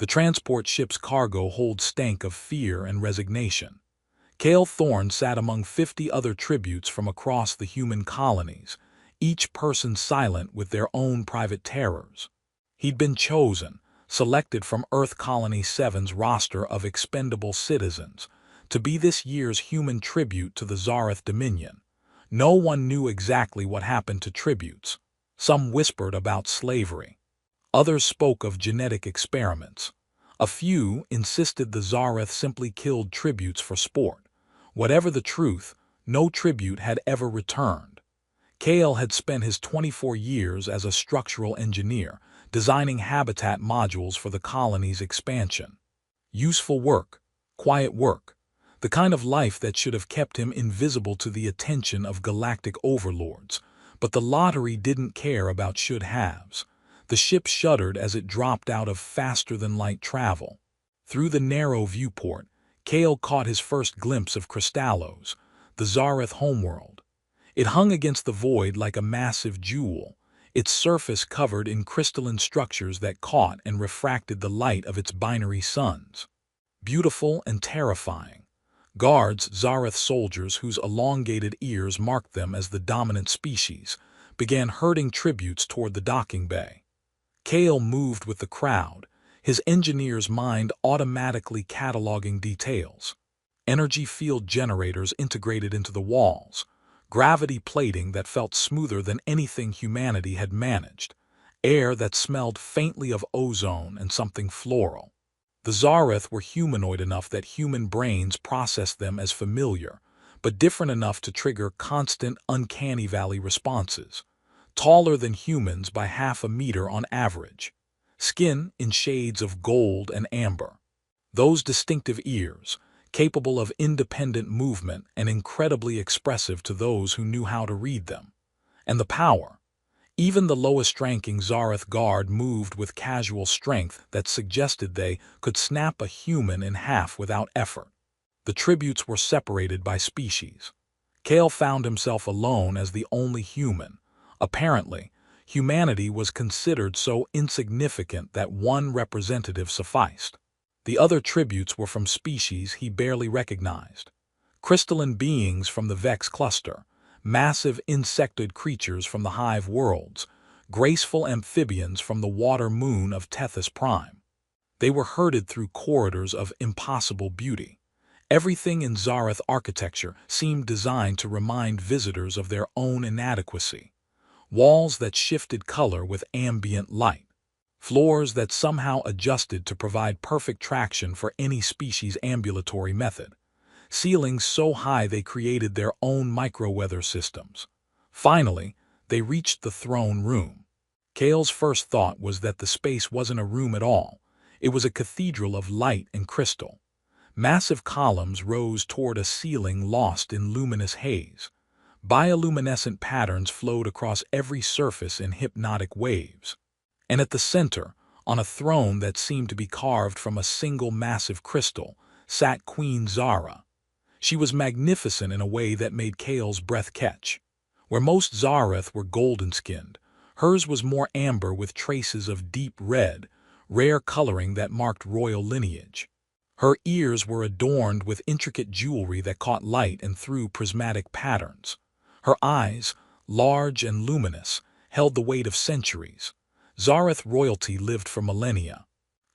The transport ship's cargo holds stank of fear and resignation. Cale Thorne sat among 50 other tributes from across the human colonies, each person silent with their own private terrors. He'd been chosen, selected from Earth Colony 7's roster of expendable citizens, to be this year's human tribute to the Zareth Dominion. No one knew exactly what happened to tributes. Some whispered about slavery. Others spoke of genetic experiments. A few insisted the Zareth simply killed tributes for sport. Whatever the truth, no tribute had ever returned. Cale had spent his 24 years as a structural engineer, designing habitat modules for the colony's expansion. Useful work, quiet work, the kind of life that should have kept him invisible to the attention of galactic overlords. But the lottery didn't care about should-haves. The ship shuddered as it dropped out of faster-than-light travel. Through the narrow viewport, Cale caught his first glimpse of Crystallos, the Zareth homeworld. It hung against the void like a massive jewel, its surface covered in crystalline structures that caught and refracted the light of its binary suns. Beautiful and terrifying. Guards, Zareth soldiers whose elongated ears marked them as the dominant species, began herding tributes toward the docking bay. Cale moved with the crowd, his engineer's mind automatically cataloging details. Energy field generators integrated into the walls, gravity plating that felt smoother than anything humanity had managed, air that smelled faintly of ozone and something floral. The Zareth were humanoid enough that human brains processed them as familiar, but different enough to trigger constant, uncanny valley responses. Taller than humans by half a meter on average. Skin in shades of gold and amber. Those distinctive ears, capable of independent movement and incredibly expressive to those who knew how to read them. And the power. Even the lowest-ranking Zareth guard moved with casual strength that suggested they could snap a human in half without effort. The tributes were separated by species. Cale found himself alone as the only human. Apparently, humanity was considered so insignificant that one representative sufficed. The other tributes were from species he barely recognized. Crystalline beings from the Vex cluster, massive insectoid creatures from the Hive worlds, graceful amphibians from the water moon of Tethys Prime. They were herded through corridors of impossible beauty. Everything in Zareth architecture seemed designed to remind visitors of their own inadequacy. Walls that shifted color with ambient light. Floors that somehow adjusted to provide perfect traction for any species' ambulatory method. Ceilings so high they created their own micro-weather systems. Finally, they reached the throne room. Cale's first thought was that the space wasn't a room at all. It was a cathedral of light and crystal. Massive columns rose toward a ceiling lost in luminous haze. Bioluminescent patterns flowed across every surface in hypnotic waves. And at the center, on a throne that seemed to be carved from a single massive crystal, sat Queen Zara. She was magnificent in a way that made Cale's breath catch. Where most Zareth were golden-skinned, hers was more amber with traces of deep red, rare coloring that marked royal lineage. Her ears were adorned with intricate jewelry that caught light and threw prismatic patterns. Her eyes, large and luminous, held the weight of centuries. Zareth royalty lived for millennia.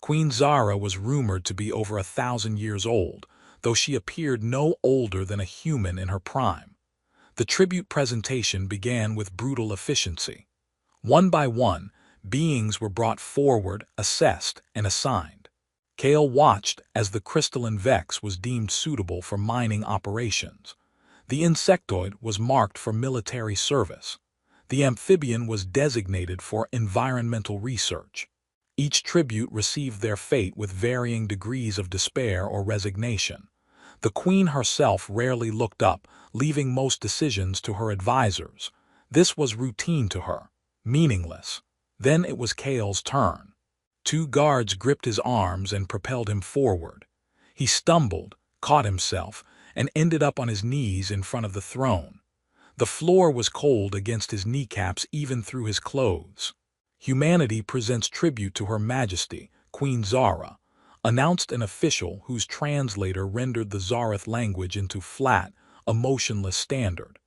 Queen Zara was rumored to be over 1,000 years old, though she appeared no older than a human in her prime. The tribute presentation began with brutal efficiency. One by one, beings were brought forward, assessed, and assigned. Cale watched as the crystalline Vex was deemed suitable for mining operations. The insectoid was marked for military service. The amphibian was designated for environmental research. Each tribute received their fate with varying degrees of despair or resignation. The queen herself rarely looked up, leaving most decisions to her advisors. This was routine to her, meaningless. Then it was Cale's turn. 2 guards gripped his arms and propelled him forward. He stumbled, caught himself, and ended up on his knees in front of the throne. The floor was cold against his kneecaps even through his clothes. Humanity presents tribute to Her Majesty, Queen Zara, announced an official whose translator rendered the Zarath language into flat, emotionless standard.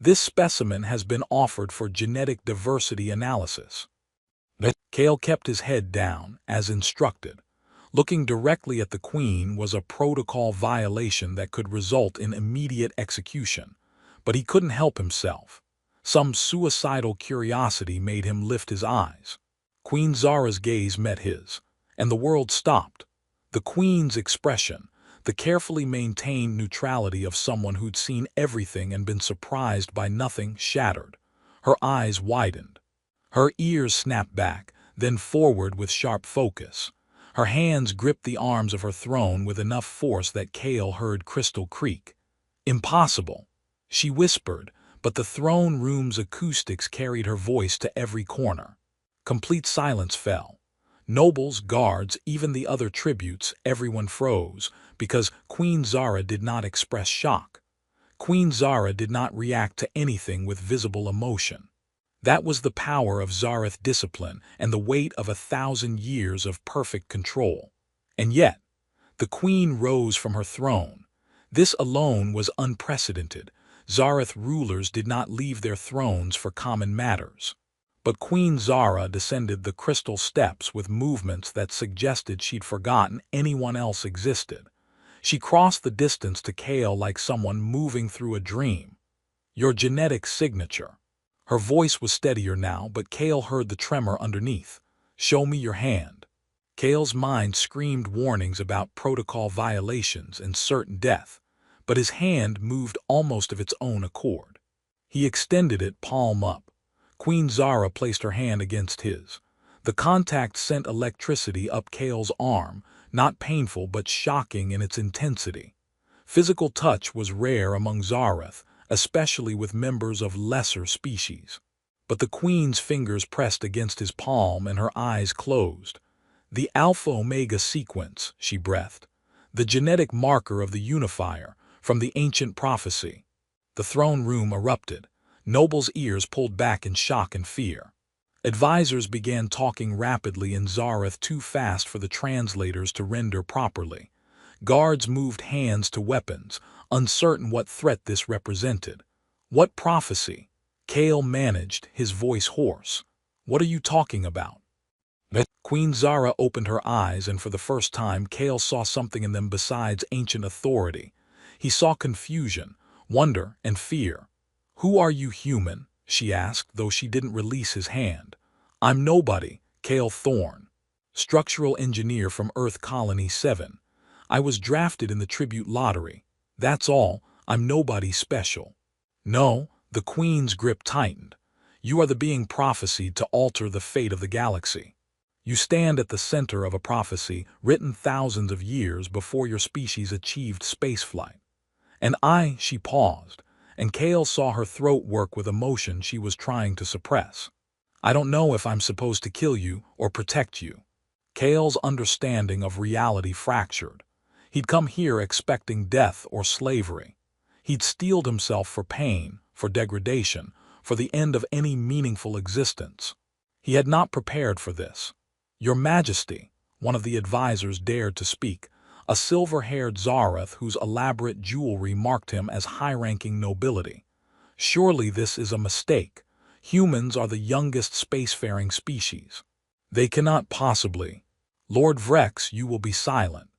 This specimen has been offered for genetic diversity analysis. Kale kept his head down, as instructed. Looking directly at the Queen was a protocol violation that could result in immediate execution, but he couldn't help himself. Some suicidal curiosity made him lift his eyes. Queen Zara's gaze met his, and the world stopped. The Queen's expression, the carefully maintained neutrality of someone who'd seen everything and been surprised by nothing, shattered. Her eyes widened. Her ears snapped back, then forward with sharp focus. Her hands gripped the arms of her throne with enough force that Kale heard crystal creak. "Impossible," she whispered, but the throne room's acoustics carried her voice to every corner. Complete silence fell. Nobles, guards, even the other tributes, everyone froze, because Queen Zara did not express shock. Queen Zara did not react to anything with visible emotion. That was the power of Zarath discipline and the weight of 1,000 years of perfect control. And yet, the Queen rose from her throne. This alone was unprecedented. Zarath rulers did not leave their thrones for common matters. But Queen Zara descended the crystal steps with movements that suggested she'd forgotten anyone else existed. She crossed the distance to Kale like someone moving through a dream. "Your genetic signature." Her voice was steadier now, but Kale heard the tremor underneath. "Show me your hand." Kale's mind screamed warnings about protocol violations and certain death, but his hand moved almost of its own accord. He extended it, palm up. Queen Zara placed her hand against his. The contact sent electricity up Kale's arm, not painful but shocking in its intensity. Physical touch was rare among Zarath, especially with members of lesser species. But the Queen's fingers pressed against his palm and her eyes closed. "The Alpha-Omega sequence," she breathed. "The genetic marker of the unifier, from the ancient prophecy." The throne room erupted. Nobles' ears pulled back in shock and fear. Advisors began talking rapidly in Zarath, too fast for the translators to render properly. Guards moved hands to weapons, uncertain what threat this represented. "What prophecy?" Kale managed, his voice hoarse. "What are you talking about?" Queen Zara opened her eyes, and for the first time Kale saw something in them besides ancient authority. He saw confusion, wonder, and fear. "Who are you, human?" she asked, though she didn't release his hand. "I'm nobody, Kale Thorne. Structural engineer from Earth Colony 7. I was drafted in the tribute lottery. That's all, I'm nobody special." "No," the Queen's grip tightened. "You are the being prophesied to alter the fate of the galaxy. You stand at the center of a prophecy written thousands of years before your species achieved spaceflight." "And she paused, and Kale saw her throat work with emotion she was trying to suppress. "I don't know if I'm supposed to kill you or protect you." Kale's understanding of reality fractured. He'd come here expecting death or slavery. He'd steeled himself for pain, for degradation, for the end of any meaningful existence. He had not prepared for this. "Your Majesty," one of the advisors dared to speak, a silver-haired Zarath whose elaborate jewelry marked him as high-ranking nobility. "Surely this is a mistake. Humans are the youngest spacefaring species. They cannot possibly." "Lord Vrex, you will be silent."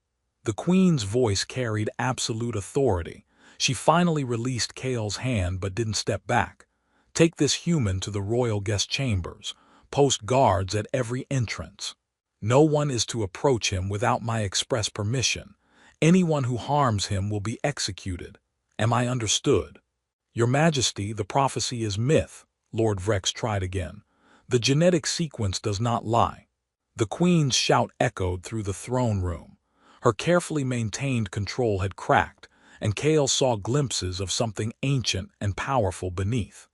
The Queen's voice carried absolute authority. She finally released Kale's hand but didn't step back. "Take this human to the royal guest chambers. Post guards at every entrance. No one is to approach him without my express permission. Anyone who harms him will be executed. Am I understood?" "Your Majesty, the prophecy is myth," Lord Vrex tried again. "The genetic sequence does not lie." The Queen's shout echoed through the throne room. Her carefully maintained control had cracked, and Kale saw glimpses of something ancient and powerful beneath.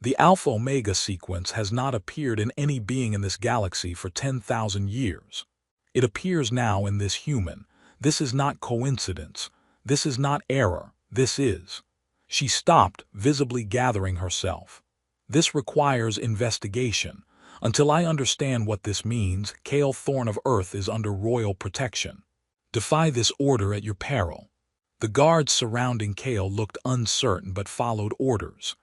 "The Alpha-Omega sequence has not appeared in any being in this galaxy for 10,000 years. It appears now in this human. This is not coincidence. This is not error. This is." She stopped, visibly gathering herself. "This requires investigation. Until I understand what this means, Kale Thorn of Earth is under royal protection. Defy this order at your peril." The guards surrounding Kale looked uncertain but followed orders.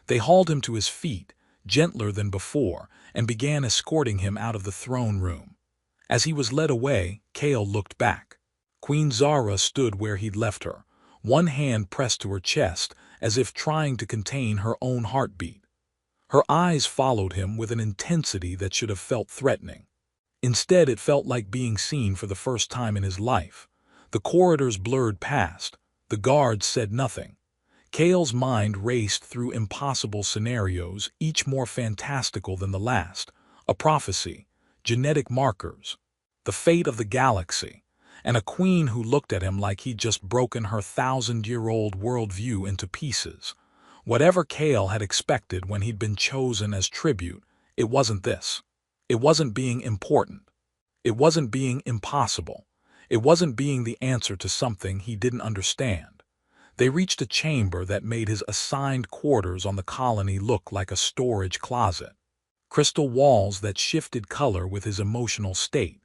They hauled him to his feet, gentler than before, and began escorting him out of the throne room. As he was led away, Kale looked back. Queen Zara stood where he'd left her, one hand pressed to her chest, as if trying to contain her own heartbeat. Her eyes followed him with an intensity that should have felt threatening. Instead, it felt like being seen for the first time in his life. The corridors blurred past. The guards said nothing. Kale's mind raced through impossible scenarios, each more fantastical than the last. A prophecy, genetic markers, the fate of the galaxy, and a queen who looked at him like he'd just broken her 1,000-year-old worldview into pieces. Whatever Kale had expected when he'd been chosen as tribute, it wasn't this. It wasn't being important. It wasn't being impossible. It wasn't being the answer to something he didn't understand. They reached a chamber that made his assigned quarters on the colony look like a storage closet. Crystal walls that shifted color with his emotional state.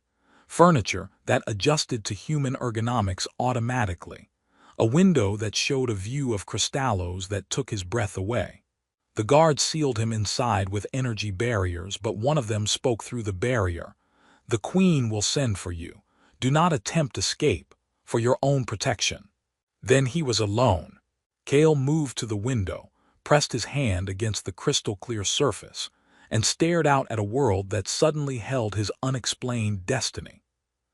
Furniture that adjusted to human ergonomics automatically. A window that showed a view of Crystallos that took his breath away. The guards sealed him inside with energy barriers, but one of them spoke through the barrier. "The Queen will send for you. Do not attempt escape, for your own protection." Then he was alone. Kale moved to the window, pressed his hand against the crystal-clear surface, and stared out at a world that suddenly held his unexplained destiny.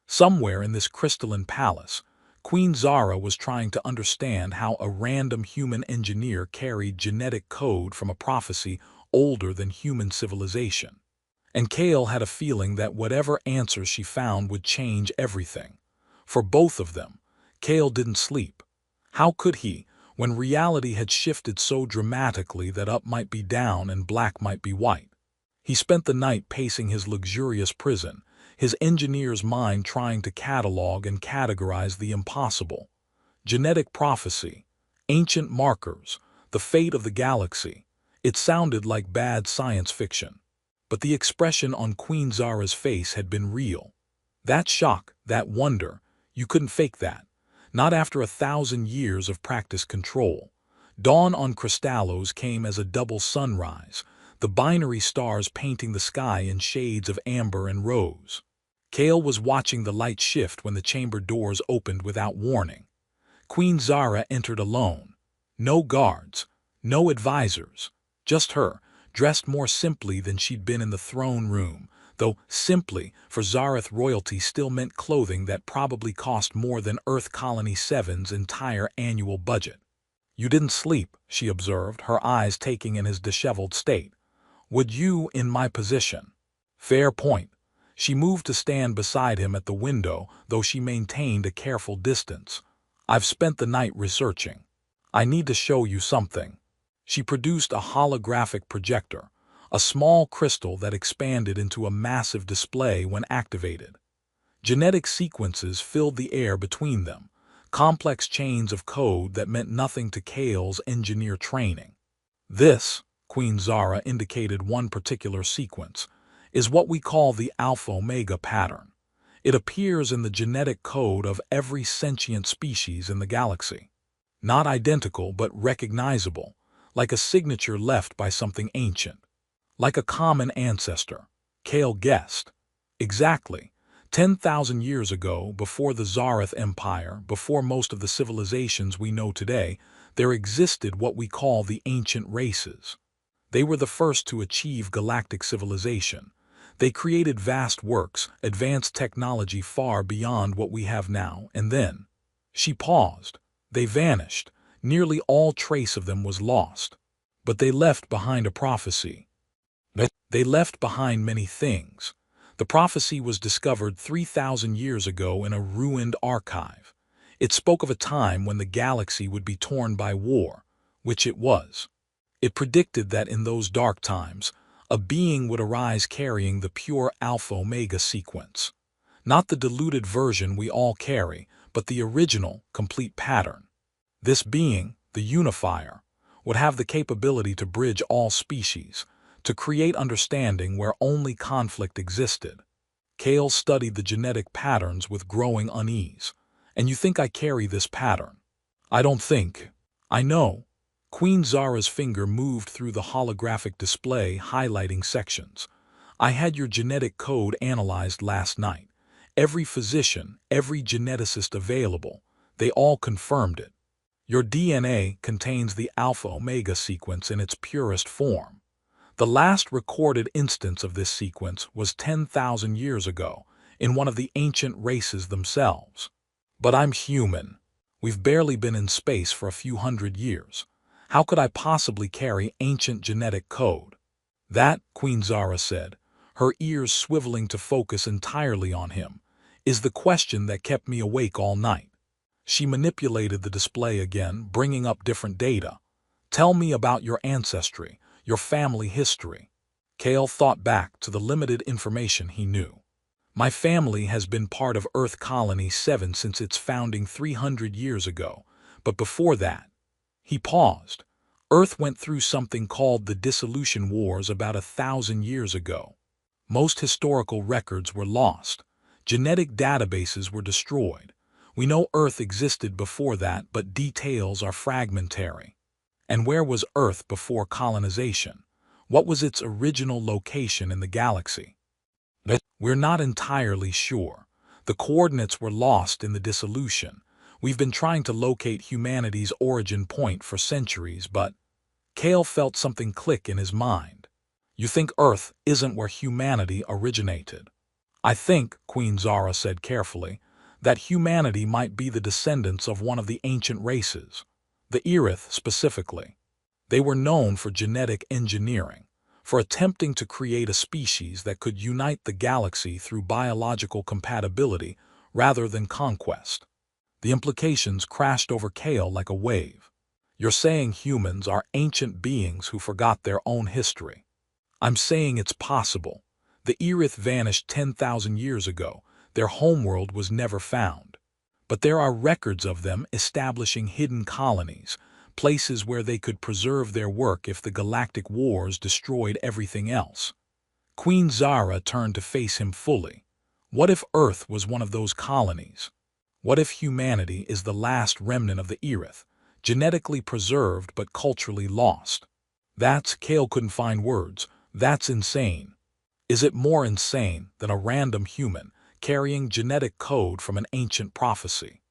Somewhere in this crystalline palace, Queen Zara was trying to understand how a random human engineer carried genetic code from a prophecy older than human civilization. And Kale had a feeling that whatever answers she found would change everything. For both of them, Kale didn't sleep. How could he, when reality had shifted so dramatically that up might be down and black might be white? He spent the night pacing his luxurious prison, his engineer's mind trying to catalog and categorize the impossible. Genetic prophecy, ancient markers, the fate of the galaxy. It sounded like bad science fiction. But the expression on Queen Zara's face had been real. That shock, that wonder, you couldn't fake that. Not after 1,000 years of practiced control. Dawn on Crystallos came as a double sunrise, the binary stars painting the sky in shades of amber and rose. Kale was watching the light shift when the chamber doors opened without warning. Queen Zara entered alone. No guards, no advisors, just her, dressed more simply than she'd been in the throne room, though simply for Zareth royalty still meant clothing that probably cost more than Earth Colony 7's entire annual budget. "You didn't sleep," she observed, her eyes taking in his disheveled state. "Would you in my position?" Fair point. She moved to stand beside him at the window, though she maintained a careful distance. "I've spent the night researching. I need to show you something." She produced a holographic projector, a small crystal that expanded into a massive display when activated. Genetic sequences filled the air between them, complex chains of code that meant nothing to Kale's engineer training. "This," Queen Zara indicated one particular sequence, "is what we call the Alpha-Omega pattern. It appears in the genetic code of every sentient species in the galaxy. Not identical, but recognizable, like a signature left by something ancient. Like a common ancestor." Kale guessed. Exactly. 10,000 years ago, before the Zareth Empire, before most of the civilizations we know today, there existed what we call the ancient races. They were the first to achieve galactic civilization. They created vast works, advanced technology far beyond what we have now, and then, she paused. They vanished. Nearly all trace of them was lost. But they left behind a prophecy. They left behind many things. The prophecy was discovered 3,000 years ago in a ruined archive. It spoke of a time when the galaxy would be torn by war, which it was. It predicted that in those dark times, a being would arise carrying the pure Alpha-Omega sequence. Not the diluted version we all carry, but the original, complete pattern. This being, the unifier, would have the capability to bridge all species, to create understanding where only conflict existed. Kale studied the genetic patterns with growing unease. And you think I carry this pattern? I don't think. I know. Queen Zara's finger moved through the holographic display, highlighting sections. I had your genetic code analyzed last night. Every physician, every geneticist available, they all confirmed it. Your DNA contains the alpha-omega sequence in its purest form. The last recorded instance of this sequence was 10,000 years ago, in one of the ancient races themselves. But I'm human. We've barely been in space for a few hundred years. How could I possibly carry ancient genetic code? That, Queen Zara said, her ears swiveling to focus entirely on him, is the question that kept me awake all night. She manipulated the display again, bringing up different data. Tell me about your ancestry, your family history. Kale thought back to the limited information he knew. My family has been part of Earth Colony 7 since its founding 300 years ago, but before that, he paused. Earth went through something called the Dissolution Wars about 1,000 years ago. Most historical records were lost. Genetic databases were destroyed. We know Earth existed before that, but details are fragmentary. And where was Earth before colonization? What was its original location in the galaxy? We're not entirely sure. The coordinates were lost in the dissolution. We've been trying to locate humanity's origin point for centuries, but Kale felt something click in his mind. You think Earth isn't where humanity originated? I think, Queen Zara said carefully, that humanity might be the descendants of one of the ancient races. The Irith specifically. They were known for genetic engineering, for attempting to create a species that could unite the galaxy through biological compatibility rather than conquest. The implications crashed over Kale like a wave. You're saying humans are ancient beings who forgot their own history. I'm saying it's possible. The Irith vanished 10,000 years ago. Their homeworld was never found. But there are records of them establishing hidden colonies, places where they could preserve their work if the Galactic Wars destroyed everything else. Queen Zara turned to face him fully. What if Earth was one of those colonies? What if humanity is the last remnant of the Irith, genetically preserved but culturally lost? Kale couldn't find words. That's insane. Is it more insane than a random human carrying genetic code from an ancient prophecy?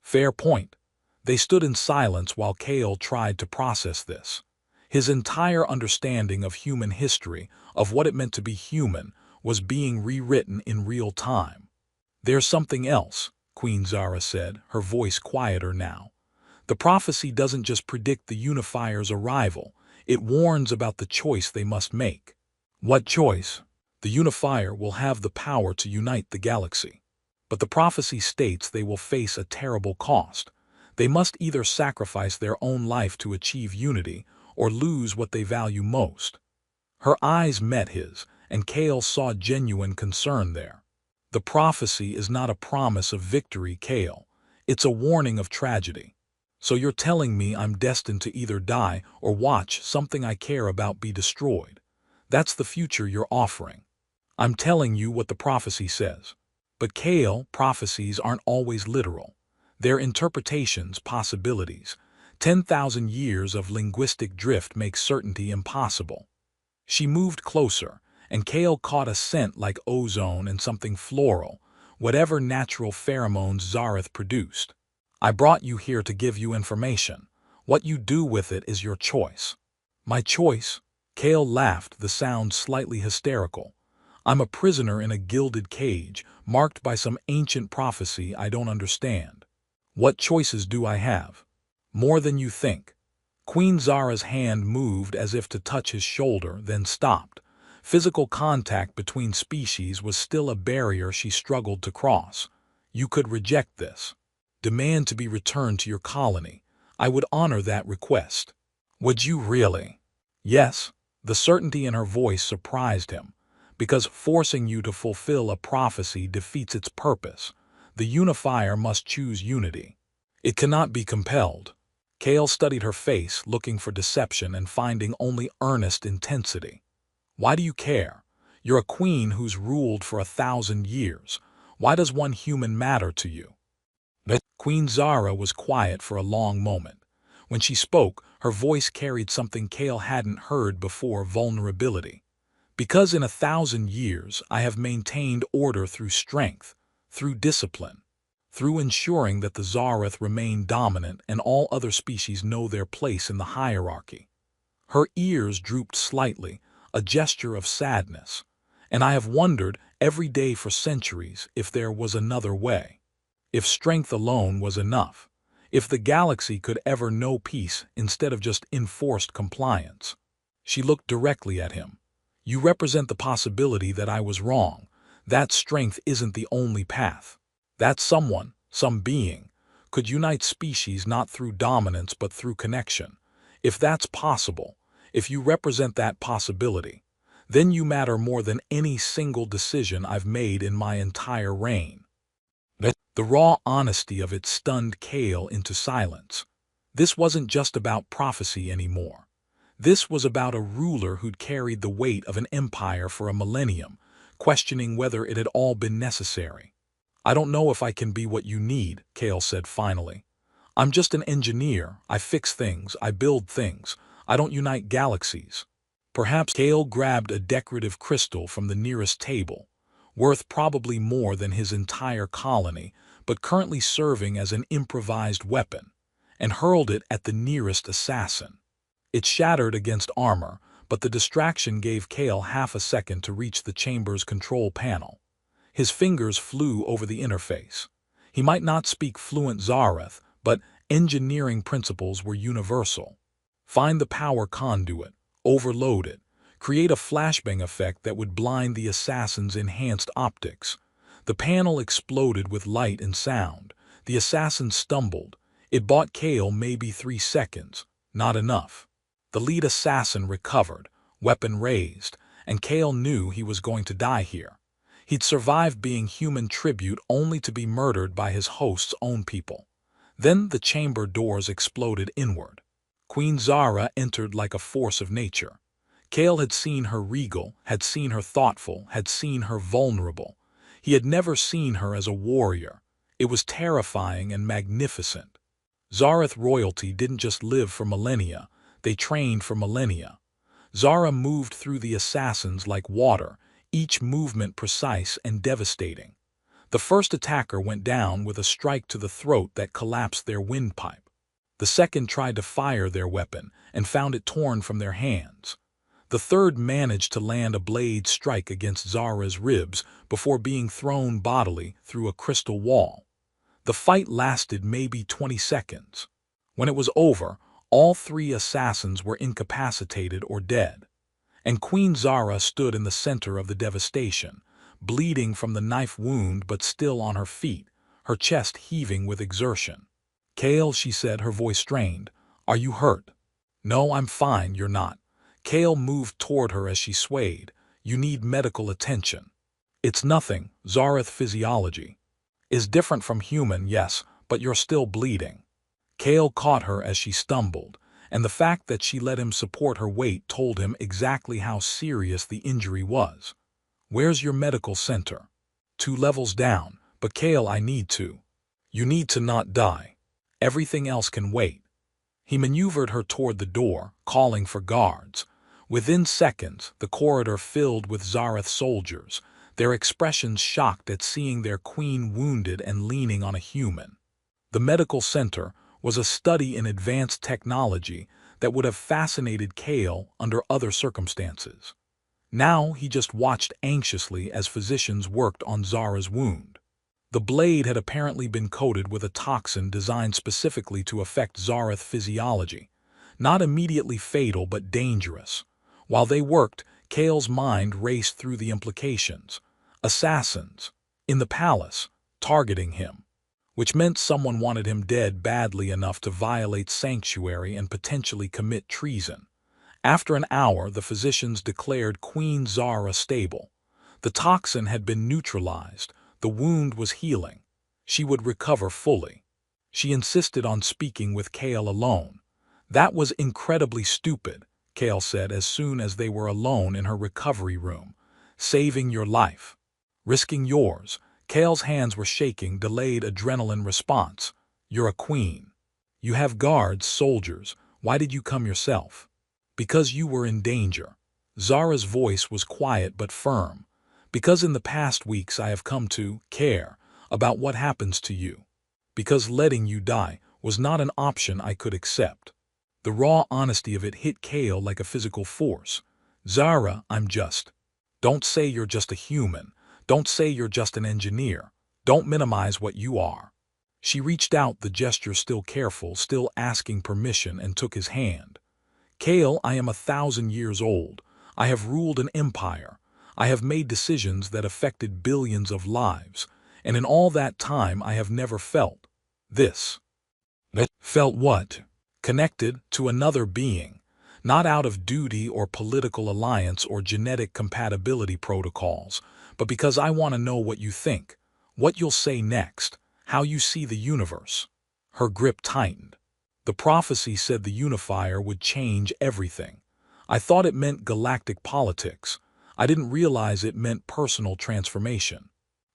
Fair point. They stood in silence while Kale tried to process this. His entire understanding of human history, of what it meant to be human, was being rewritten in real time. There's something else, Queen Zara said, her voice quieter now. The prophecy doesn't just predict the Unifier's arrival, it warns about the choice they must make. What choice? The Unifier will have the power to unite the galaxy. But the prophecy states they will face a terrible cost. They must either sacrifice their own life to achieve unity or lose what they value most. Her eyes met his, and Kale saw genuine concern there. The prophecy is not a promise of victory, Kale. It's a warning of tragedy. So you're telling me I'm destined to either die or watch something I care about be destroyed. That's the future you're offering. I'm telling you what the prophecy says. But Kale, prophecies aren't always literal. They're interpretations, possibilities. 10,000 years of linguistic drift make certainty impossible. She moved closer, and Kale caught a scent like ozone and something floral, whatever natural pheromones Zareth produced. I brought you here to give you information. What you do with it is your choice. My choice? Kale laughed, the sound slightly hysterical. I'm a prisoner in a gilded cage, marked by some ancient prophecy I don't understand. What choices do I have? More than you think. Queen Zara's hand moved as if to touch his shoulder, then stopped. Physical contact between species was still a barrier she struggled to cross. You could reject this. Demand to be returned to your colony. I would honor that request. Would you really? Yes. The certainty in her voice surprised him, because forcing you to fulfill a prophecy defeats its purpose. The Unifier must choose unity. It cannot be compelled. Kale studied her face, looking for deception and finding only earnest intensity. Why do you care? You're a queen who's ruled for 1,000 years. Why does one human matter to you? But Queen Zara was quiet for a long moment. When she spoke, her voice carried something Kale hadn't heard before: vulnerability. Because in 1,000 years I have maintained order through strength, through discipline, through ensuring that the Zarath remain dominant and all other species know their place in the hierarchy. Her ears drooped slightly, a gesture of sadness, and I have wondered every day for centuries if there was another way. If strength alone was enough. If the galaxy could ever know peace instead of just enforced compliance. She looked directly at him. You represent the possibility that I was wrong. That strength isn't the only path. That someone, some being, could unite species not through dominance but through connection. If that's possible, if you represent that possibility, then you matter more than any single decision I've made in my entire reign. The raw honesty of it stunned Kale into silence. This wasn't just about prophecy anymore. This was about a ruler who'd carried the weight of an empire for a millennium, questioning whether it had all been necessary. I don't know if I can be what you need, Kale said finally. I'm just an engineer. I fix things. I build things. I don't unite galaxies. Perhaps Kale grabbed a decorative crystal from the nearest table, worth probably more than his entire colony, but currently serving as an improvised weapon, and hurled it at the nearest assassin. It shattered against armor, but the distraction gave Kale half a second to reach the chamber's control panel. His fingers flew over the interface. He might not speak fluent Zarath, but engineering principles were universal. Find the power conduit, overload it, create a flashbang effect that would blind the assassin's enhanced optics. The panel exploded with light and sound. The assassin stumbled. It bought Kale maybe 3 seconds. Not enough. The lead assassin recovered, weapon raised, and Kale knew he was going to die here. He'd survived being human tribute only to be murdered by his host's own people. Then the chamber doors exploded inward. Queen Zara entered like a force of nature. Kale had seen her regal, had seen her thoughtful, had seen her vulnerable. He had never seen her as a warrior. It was terrifying and magnificent. Zarath royalty didn't just live for millennia, they trained for millennia. Zara moved through the assassins like water, each movement precise and devastating. The first attacker went down with a strike to the throat that collapsed their windpipe. The second tried to fire their weapon and found it torn from their hands. The third managed to land a blade strike against Zara's ribs before being thrown bodily through a crystal wall. The fight lasted maybe 20 seconds. When it was over, all 3 assassins were incapacitated or dead. And Queen Zara stood in the center of the devastation, bleeding from the knife wound but still on her feet, her chest heaving with exertion. Kale, she said, her voice strained, are you hurt? No, I'm fine, you're not. Kale moved toward her as she swayed. You need medical attention. It's nothing. Zarath physiology is different from human, yes, but you're still bleeding. Kale caught her as she stumbled, and the fact that she let him support her weight told him exactly how serious the injury was. Where's your medical center? 2 levels down, but Kale, I need to. You need to not die. Everything else can wait. He maneuvered her toward the door, calling for guards. Within seconds, the corridor filled with Zarath soldiers, their expressions shocked at seeing their queen wounded and leaning on a human. The medical center was a study in advanced technology that would have fascinated Kale under other circumstances. Now he just watched anxiously as physicians worked on Zara's wound. The blade had apparently been coated with a toxin designed specifically to affect Zarath physiology, not immediately fatal but dangerous. While they worked, Kale's mind raced through the implications. Assassins, in the palace, targeting him, which meant someone wanted him dead badly enough to violate sanctuary and potentially commit treason. After an hour, the physicians declared Queen Zara stable. The toxin had been neutralized. The wound was healing. She would recover fully. She insisted on speaking with Kale alone. That was incredibly stupid, Kale said as soon as they were alone in her recovery room. Saving your life. Risking yours. Kale's hands were shaking, delayed adrenaline response. You're a queen. You have guards, soldiers. Why did you come yourself? Because you were in danger. Zara's voice was quiet but firm. Because in the past weeks I have come to care about what happens to you. Because letting you die was not an option I could accept. The raw honesty of it hit Kale like a physical force. Zara, Don't say you're just a human. Don't say you're just an engineer. Don't minimize what you are. She reached out, the gesture still careful, still asking permission, and took his hand. Kale, I am 1,000 years old. I have ruled an empire. I have made decisions that affected billions of lives, and in all that time I have never felt this. Felt what? Connected to another being, not out of duty or political alliance or genetic compatibility protocols, but because I want to know what you think, what you'll say next, how you see the universe. Her grip tightened. The prophecy said the unifier would change everything. I thought it meant galactic politics. I didn't realize it meant personal transformation.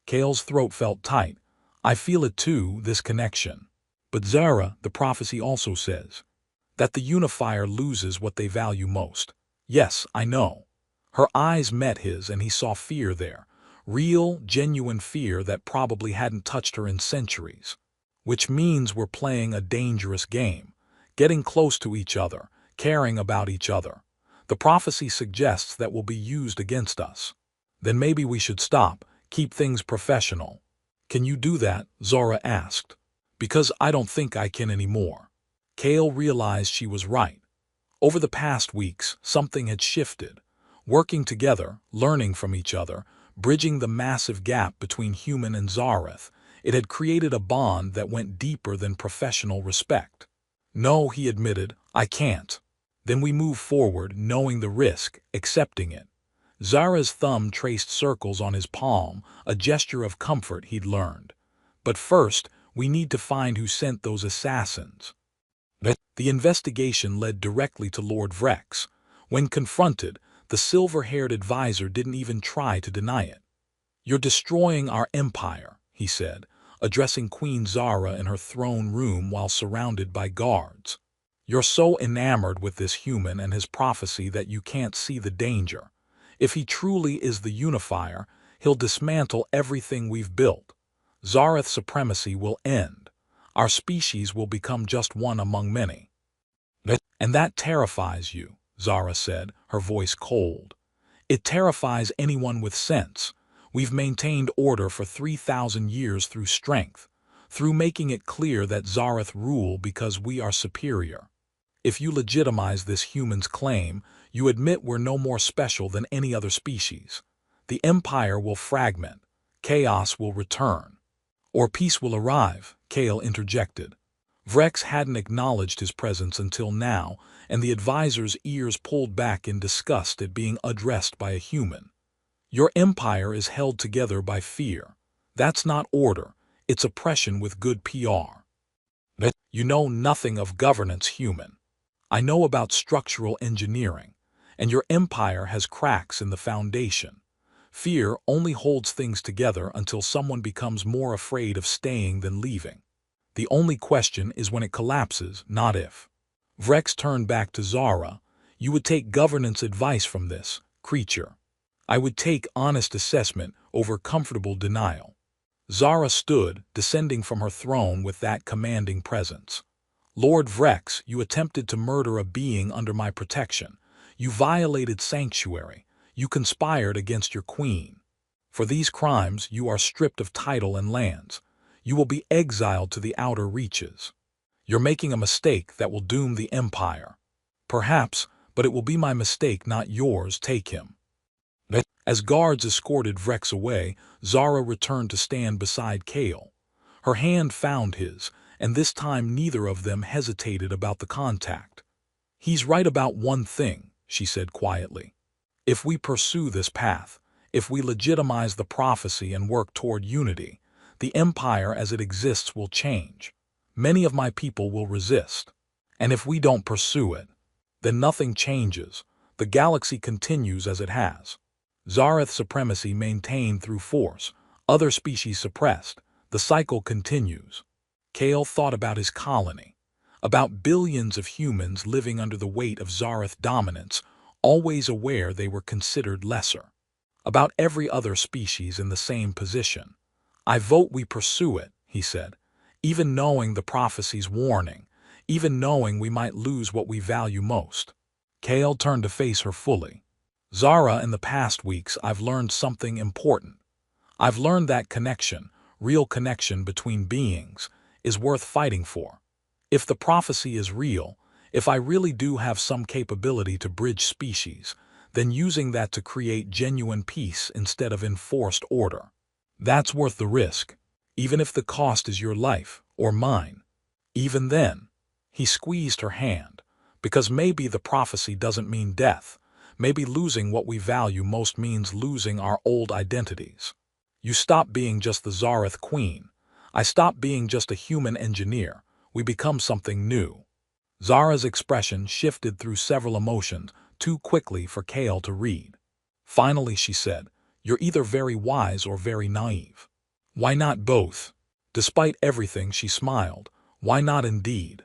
Kale's throat felt tight. I feel it too, this connection. But Zara, the prophecy also says that the unifier loses what they value most. Yes, I know. Her eyes met his and he saw fear there. Real, genuine fear that probably hadn't touched her in centuries. Which means we're playing a dangerous game. Getting close to each other, caring about each other. The prophecy suggests that will be used against us. Then maybe we should stop, keep things professional. Can you do that? Zara asked. Because I don't think I can anymore. Kale realized she was right. Over the past weeks, something had shifted. Working together, learning from each other, bridging the massive gap between human and Zareth, it had created a bond that went deeper than professional respect. No, he admitted, I can't. Then we move forward, knowing the risk, accepting it. Zara's thumb traced circles on his palm, a gesture of comfort he'd learned. But first, we need to find who sent those assassins. The investigation led directly to Lord Vrex. When confronted, the silver-haired advisor didn't even try to deny it. You're destroying our empire, he said, addressing Queen Zara in her throne room while surrounded by guards. You're so enamored with this human and his prophecy that you can't see the danger. If he truly is the unifier, he'll dismantle everything we've built. Zareth's supremacy will end. Our species will become just one among many. And that terrifies you, Zara said, her voice cold. It terrifies anyone with sense. We've maintained order for 3,000 years through strength, through making it clear that Zareth rule because we are superior. If you legitimize this human's claim, you admit we're no more special than any other species. The empire will fragment. Chaos will return. Or peace will arrive, Kale interjected. Vrex hadn't acknowledged his presence until now, and the advisor's ears pulled back in disgust at being addressed by a human. Your empire is held together by fear. That's not order, it's oppression with good PR. You know nothing of governance, human. I know about structural engineering, and your empire has cracks in the foundation. Fear only holds things together until someone becomes more afraid of staying than leaving. The only question is when it collapses, not if. Vrex turned back to Zara. You would take governance advice from this creature. I would take honest assessment over comfortable denial. Zara stood, descending from her throne with that commanding presence. Lord Vrex, you attempted to murder a being under my protection. You violated sanctuary. You conspired against your queen. For these crimes, you are stripped of title and lands. You will be exiled to the outer reaches. You're making a mistake that will doom the empire. Perhaps, but it will be my mistake, not yours. Take him. As guards escorted Vrex away, Zara returned to stand beside Kale. Her hand found his, and this time neither of them hesitated about the contact. He's right about one thing, she said quietly. If we pursue this path, if we legitimize the prophecy and work toward unity, the empire as it exists will change. Many of my people will resist. And if we don't pursue it, then nothing changes. The galaxy continues as it has. Zareth supremacy maintained through force, other species suppressed. The cycle continues. Kale thought about his colony, about billions of humans living under the weight of Zareth dominance, always aware they were considered lesser. About every other species in the same position. I vote we pursue it, he said, even knowing the prophecy's warning, even knowing we might lose what we value most. Kale turned to face her fully. Zara, in the past weeks, I've learned something important. I've learned that connection, real connection between beings, is worth fighting for. If the prophecy is real, if I really do have some capability to bridge species, then using that to create genuine peace instead of enforced order. That's worth the risk, even if the cost is your life or mine. Even then, he squeezed her hand, because maybe the prophecy doesn't mean death. Maybe losing what we value most means losing our old identities. You stop being just the Zareth queen. I stop being just a human engineer. We become something new. Zara's expression shifted through several emotions, too quickly for Kale to read. Finally, she said, "You're either very wise or very naive." Why not both? Despite everything, she smiled. Why not indeed?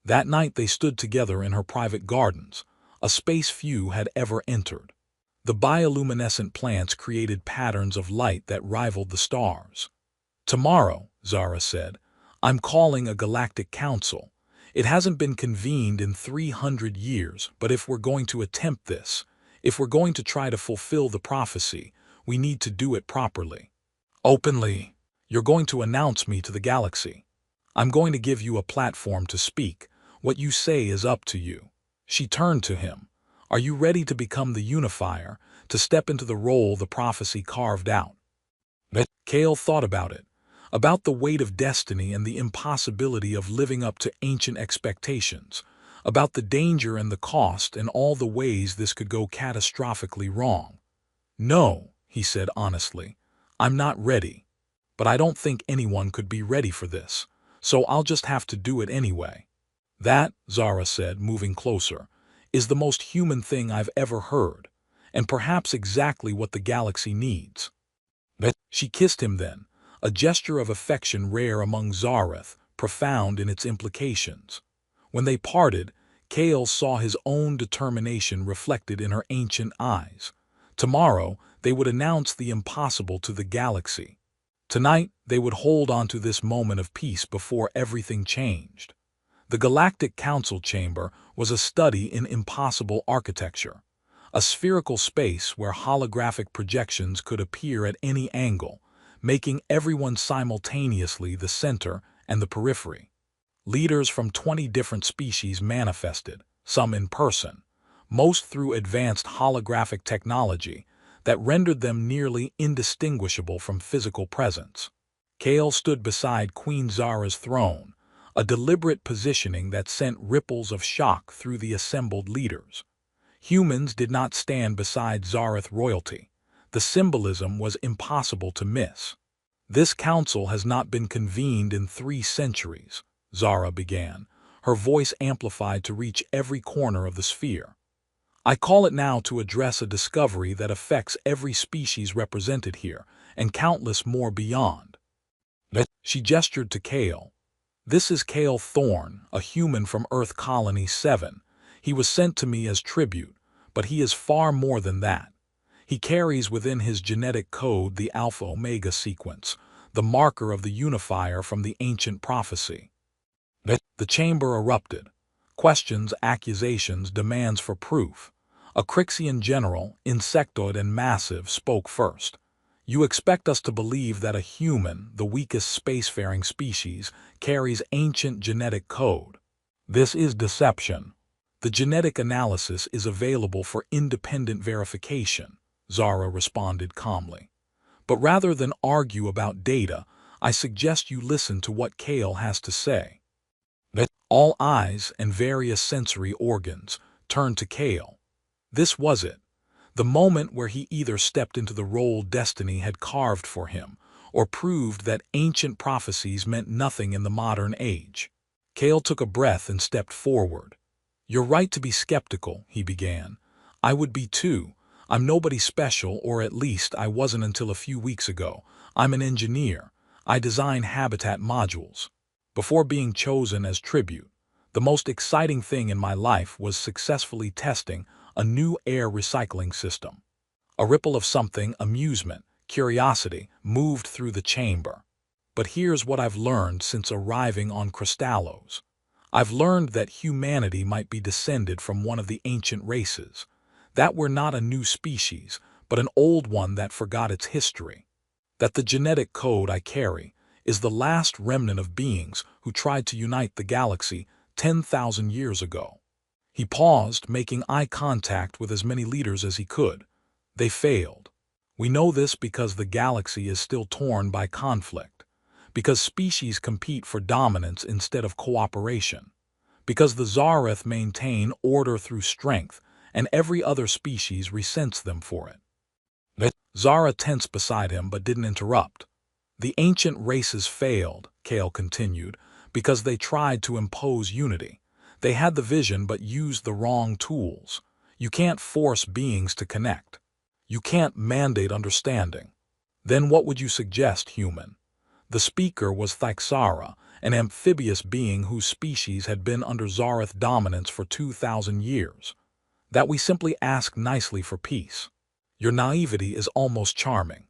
That night they stood together in her private gardens, a space few had ever entered. The bioluminescent plants created patterns of light that rivaled the stars. "Tomorrow," Zara said, "I'm calling a galactic council. It hasn't been convened in 300 years, but if we're going to attempt this, if we're going to try to fulfill the prophecy, we need to do it properly. Openly. You're going to announce me to the galaxy. I'm going to give you a platform to speak. What you say is up to you." She turned to him. "Are you ready to become the unifier, to step into the role the prophecy carved out?" Kale thought about it, about the weight of destiny and the impossibility of living up to ancient expectations, about the danger and the cost and all the ways this could go catastrophically wrong. "No," he said honestly, "I'm not ready. But I don't think anyone could be ready for this, so I'll just have to do it anyway." "That," Zara said, moving closer, "is the most human thing I've ever heard, and perhaps exactly what the galaxy needs." She kissed him then, a gesture of affection rare among Zareth, profound in its implications. When they parted, Kale saw his own determination reflected in her ancient eyes. Tomorrow, they would announce the impossible to the galaxy. Tonight, they would hold on to this moment of peace before everything changed. The Galactic Council Chamber was a study in impossible architecture, a spherical space where holographic projections could appear at any angle, making everyone simultaneously the center and the periphery. Leaders from 20 different species manifested, some in person, most through advanced holographic technology that rendered them nearly indistinguishable from physical presence. Kale stood beside Queen Zara's throne, a deliberate positioning that sent ripples of shock through the assembled leaders. Humans did not stand beside Zareth royalty. The symbolism was impossible to miss. "This council has not been convened in 3 centuries, Zara began, her voice amplified to reach every corner of the sphere. "I call it now to address a discovery that affects every species represented here, and countless more beyond." She gestured to Kale. "This is Kale Thorne, a human from Earth Colony 7. He was sent to me as tribute, but he is far more than that. He carries within his genetic code the Alpha-Omega sequence, the marker of the unifier from the ancient prophecy." The chamber erupted. Questions, accusations, demands for proof. A Crixian general, insectoid and massive, spoke first. "You expect us to believe that a human, the weakest spacefaring species, carries ancient genetic code. This is deception. The genetic analysis is available for independent verification," Zara responded calmly. "But rather than argue about data, I suggest you listen to what Kale has to say." All eyes and various sensory organs turned to Kale. This was it. The moment where he either stepped into the role destiny had carved for him, or proved that ancient prophecies meant nothing in the modern age. Kale took a breath and stepped forward. "You're right to be skeptical," he began. "I would be too. I'm nobody special, or at least I wasn't until a few weeks ago. I'm an engineer. I design habitat modules. Before being chosen as tribute, the most exciting thing in my life was successfully testing a new air recycling system. A ripple of something, amusement, curiosity, moved through the chamber. But here's what I've learned since arriving on Crystallos. I've learned that humanity might be descended from one of the ancient races, that we're not a new species, but an old one that forgot its history, that the genetic code I carry is the last remnant of beings who tried to unite the galaxy 10,000 years ago." He paused, making eye contact with as many leaders as he could. "They failed. We know this because the galaxy is still torn by conflict, because species compete for dominance instead of cooperation, because the Zareth maintain order through strength, and every other species resents them for it." Zara tensed beside him but didn't interrupt. "The ancient races failed," Kale continued, "because they tried to impose unity. They had the vision but used the wrong tools. You can't force beings to connect. You can't mandate understanding. Then what would you suggest, human?" The speaker was Thyxara, an amphibious being whose species had been under Zareth dominance for 2,000 years. "That we simply ask nicely for peace. Your naivety is almost charming."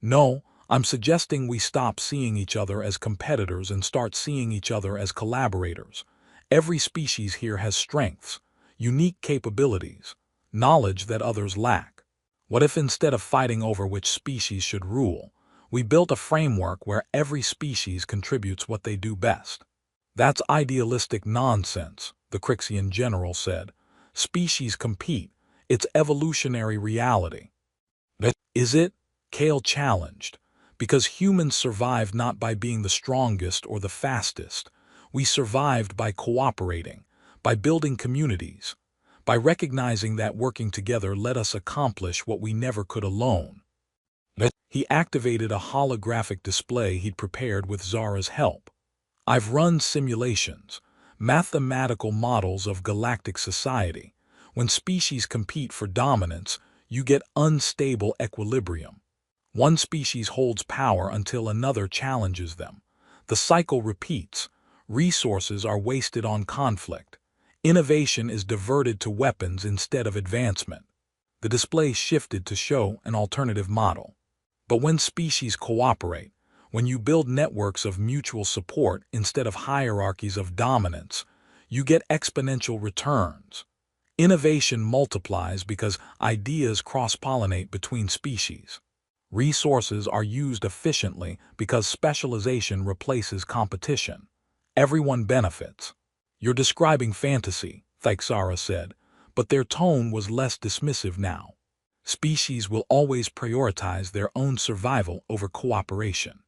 "No, I'm suggesting we stop seeing each other as competitors and start seeing each other as collaborators. Every species here has strengths, unique capabilities, knowledge that others lack. What if instead of fighting over which species should rule, we built a framework where every species contributes what they do best?" "That's idealistic nonsense," the Crixian general said. "Species compete. It's evolutionary reality." "Is it?" Kale challenged. "Because humans survived not by being the strongest or the fastest. We survived by cooperating, by building communities, by recognizing that working together let us accomplish what we never could alone." He activated a holographic display he'd prepared with Zara's help. "I've run simulations, mathematical models of galactic society. When species compete for dominance, you get unstable equilibrium. One species holds power until another challenges them. The cycle repeats. Resources are wasted on conflict. Innovation is diverted to weapons instead of advancement." The display shifted to show an alternative model. "But when species cooperate, when you build networks of mutual support instead of hierarchies of dominance, you get exponential returns. Innovation multiplies because ideas cross-pollinate between species. Resources are used efficiently because specialization replaces competition. Everyone benefits." "You're describing fantasy," Thyxara said, but their tone was less dismissive now. "Species will always prioritize their own survival over cooperation."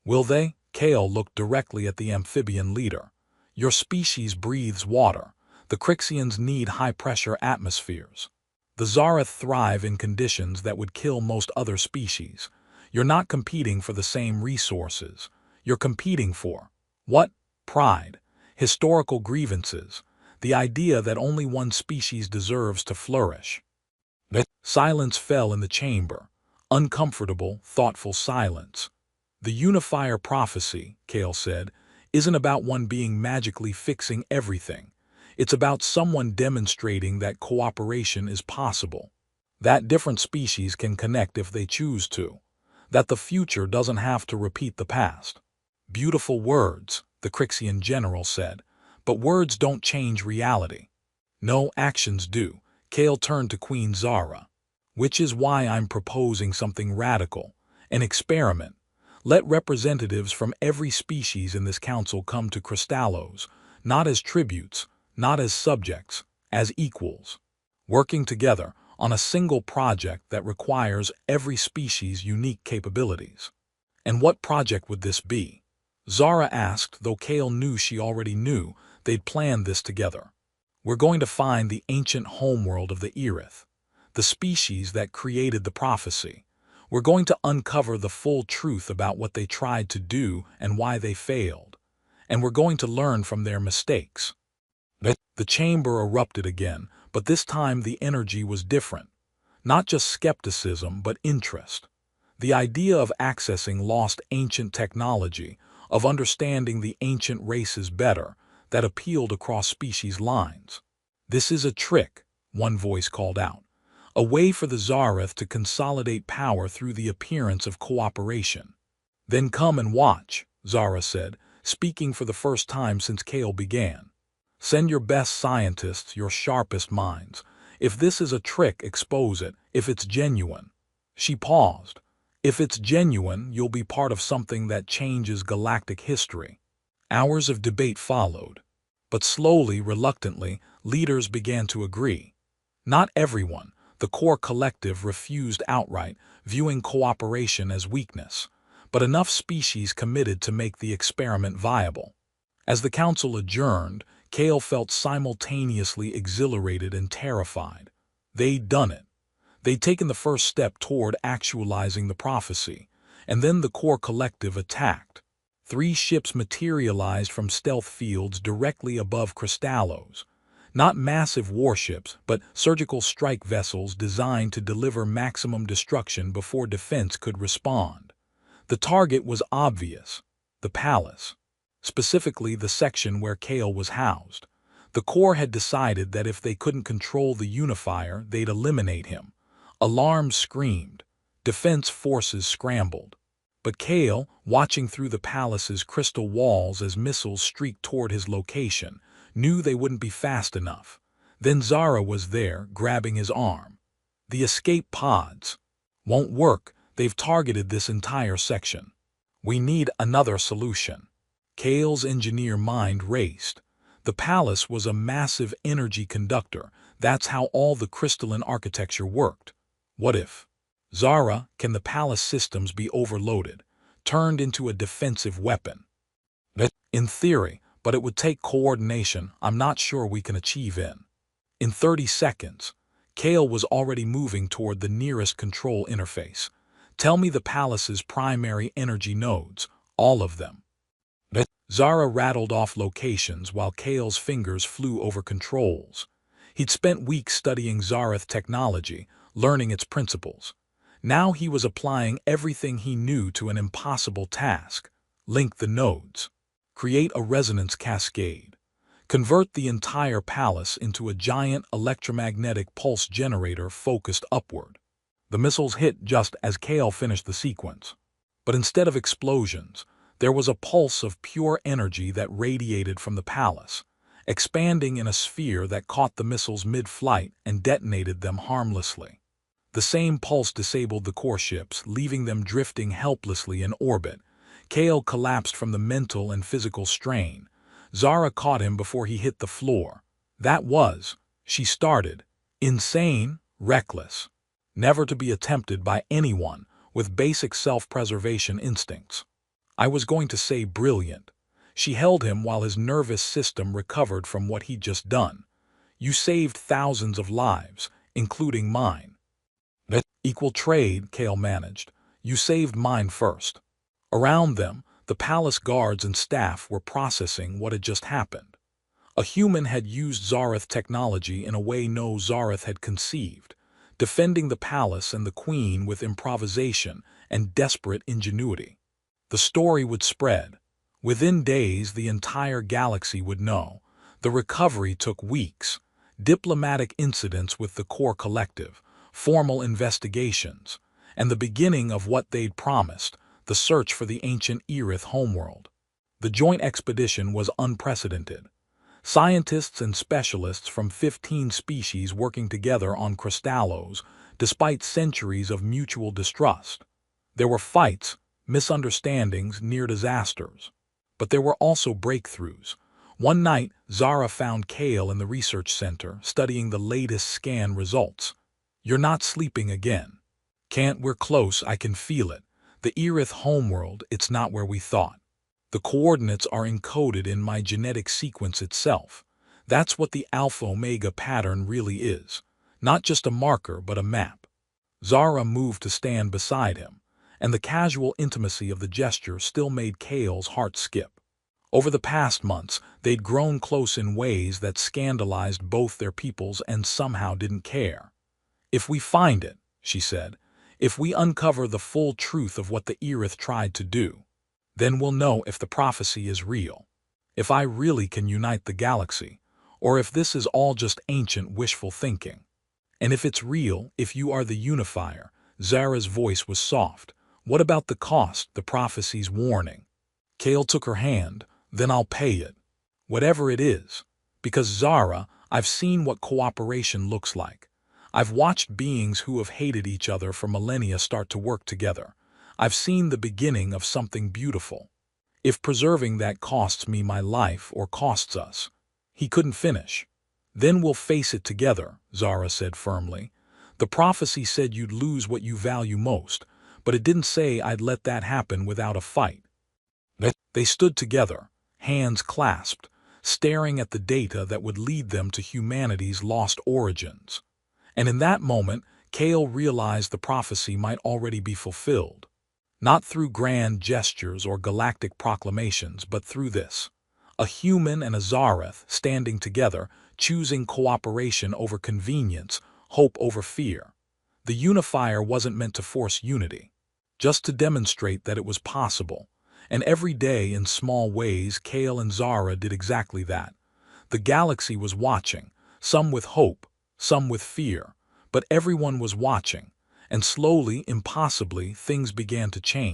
"Will they?" Kale looked directly at the amphibian leader. "Your species breathes water. The Crixians need high-pressure atmospheres. The Zareth thrive in conditions that would kill most other species. You're not competing for the same resources. You're competing for what? Pride, historical grievances, the idea that only one species deserves to flourish." Silence fell in the chamber, uncomfortable, thoughtful silence. "The unifier prophecy," Kale said, "isn't about one being magically fixing everything. It's about someone demonstrating that cooperation is possible, that different species can connect if they choose to, that the future doesn't have to repeat the past." "Beautiful words," the Crixian general said, "but words don't change reality." "No, actions do." Kale turned to Queen Zara. "Which is why I'm proposing something radical, an experiment. Let representatives from every species in this council come to Crystallos, not as tributes, not as subjects, as equals, working together on a single project that requires every species' unique capabilities." "And what project would this be?" Zara asked, though Kale knew she already knew they'd planned this together. "We're going to find the ancient homeworld of the Erith, the species that created the prophecy. We're going to uncover the full truth about what they tried to do and why they failed. And we're going to learn from their mistakes. The chamber erupted again, but this time the energy was different. Not just skepticism, but interest. The idea of accessing lost ancient technology, of understanding the ancient races better, that appealed across species lines. This is a trick, one voice called out. A way for the Zareth to consolidate power through the appearance of cooperation. Then come and watch, Zara said, speaking for the first time since Kale began. Send your best scientists, your sharpest minds. If this is a trick, expose it, if it's genuine. She paused. If it's genuine, you'll be part of something that changes galactic history. Hours of debate followed. But slowly, reluctantly, leaders began to agree. Not everyone. The core collective refused outright, viewing cooperation as weakness, but enough species committed to make the experiment viable. As the council adjourned, Kale felt simultaneously exhilarated and terrified. They'd done it. They'd taken the first step toward actualizing the prophecy, and then the core collective attacked. 3 ships materialized from stealth fields directly above Crystallos. Not massive warships, but surgical strike vessels designed to deliver maximum destruction before defense could respond. The target was obvious: the palace. Specifically the section where Kale was housed. The Corps had decided that if they couldn't control the unifier, they'd eliminate him. Alarms screamed. Defense forces scrambled. But Kale, watching through the palace's crystal walls as missiles streaked toward his location, knew they wouldn't be fast enough. Then Zara was there, grabbing his arm. The escape pods. Won't work. They've targeted this entire section. We need another solution. Kale's engineer mind raced. The palace was a massive energy conductor. That's how all the crystalline architecture worked. What if? Zara, can the palace systems be overloaded, turned into a defensive weapon? In theory, but it would take coordination I'm not sure we can achieve in 30 seconds. Kale was already moving toward the nearest control interface. Tell me the palace's primary energy nodes, all of them. Zara rattled off locations while Kale's fingers flew over controls. He'd spent weeks studying Zareth technology, learning its principles. Now he was applying everything he knew to an impossible task: link the nodes. Create a resonance cascade. Convert the entire palace into a giant electromagnetic pulse generator focused upward. The missiles hit just as Kale finished the sequence. But instead of explosions, there was a pulse of pure energy that radiated from the palace, expanding in a sphere that caught the missiles mid-flight and detonated them harmlessly. The same pulse disabled the core ships, leaving them drifting helplessly in orbit. Kale collapsed from the mental and physical strain. Zara caught him before he hit the floor. That was, she started, insane, reckless. Never to be attempted by anyone with basic self-preservation instincts. I was going to say brilliant. She held him while his nervous system recovered from what he'd just done. You saved thousands of lives, including mine. Equal trade, Kale managed. You saved mine first. Around them, the palace guards and staff were processing what had just happened. A human had used Zareth technology in a way no Zareth had conceived, defending the palace and the queen with improvisation and desperate ingenuity. The story would spread. Within days, the entire galaxy would know. The recovery took weeks. Diplomatic incidents with the core collective, formal investigations, and the beginning of what they'd promised, the search for the ancient Erith homeworld. The joint expedition was unprecedented. Scientists and specialists from 15 species working together on Crystallos, despite centuries of mutual distrust. There were fights, misunderstandings, near disasters. But there were also breakthroughs. One night, Zara found Kale in the research center, studying the latest scan results. You're not sleeping again. Can't, we're close, I can feel it. The Erith homeworld, it's not where we thought. The coordinates are encoded in my genetic sequence itself. That's what the Alpha-Omega pattern really is. Not just a marker, but a map. Zara moved to stand beside him, and the casual intimacy of the gesture still made Kale's heart skip. Over the past months, they'd grown close in ways that scandalized both their peoples and somehow didn't care. "If we find it," she said, "if we uncover the full truth of what the Irith tried to do, then we'll know if the prophecy is real, if I really can unite the galaxy, or if this is all just ancient wishful thinking. And if it's real, if you are the unifier," Zara's voice was soft, "what about the cost, the prophecy's warning?" Kale took her hand. "Then I'll pay it. Whatever it is. Because Zara, I've seen what cooperation looks like. I've watched beings who have hated each other for millennia start to work together. I've seen the beginning of something beautiful. If preserving that costs me my life or costs us." He couldn't finish. "Then we'll face it together," Zara said firmly. "The prophecy said you'd lose what you value most, but it didn't say I'd let that happen without a fight." They stood together, hands clasped, staring at the data that would lead them to humanity's lost origins. And in that moment, Kale realized the prophecy might already be fulfilled. Not through grand gestures or galactic proclamations, but through this. A human and a Zareth standing together, choosing cooperation over convenience, hope over fear. The unifier wasn't meant to force unity, just to demonstrate that it was possible. And every day, in small ways, Kale and Zara did exactly that. The galaxy was watching, some with hope, some with fear, but everyone was watching, and slowly, impossibly, things began to change.